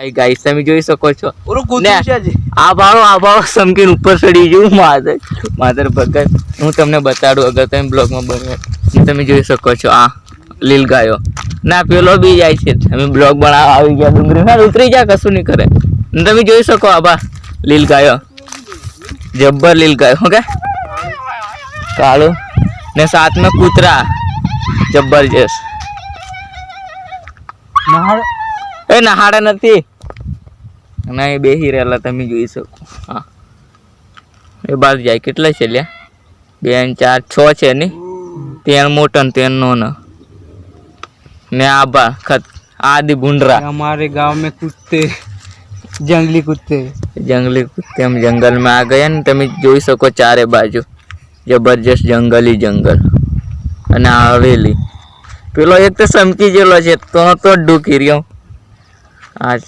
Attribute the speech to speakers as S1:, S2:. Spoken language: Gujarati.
S1: ગાઈસ તમે જોઈ શકો છો
S2: ઓરું કૂતરું છે જ.
S1: આ ભાળો સમકીન ઉપર ચડી ગયું માધર ભગત. હું તમને બતાડું અગર તમે બ્લોગમાં બને તમે જોઈ શકો છો આ લીલ ગાયો ના પેલો બી જાય છે. અમે બ્લોગ બનાવવા આવી ગયા ડુંગળી ના ઉતરી જા કશું નહીં કરે. તમે જોઈ શકો આબા લીલ ગાયો જબ્બર લીલ ગાયો ઓકે કાળો ને સાથ में કૂતરા જબરજસ્ત એ નહાડા નથી ના એ બેહી રહેલા તમે જોઈ શકો. હા એ બાર જાય કેટલા છે લ્યા 2 4 6 છે ને 3 મોટા ને 3 નાના ને આબા आदि भुंडरा.
S2: हमारे गांव में कुत्ते जंगली कुत्ते
S1: हम जंगल में आ गए ने તમે જોઈ શકો ચારે બાજુ જબરજસ્ત જંગલી જંગલ અને હવેલી પેલો એક તો સમકી જેલો છે તો ડૂકી રહ્યો આજ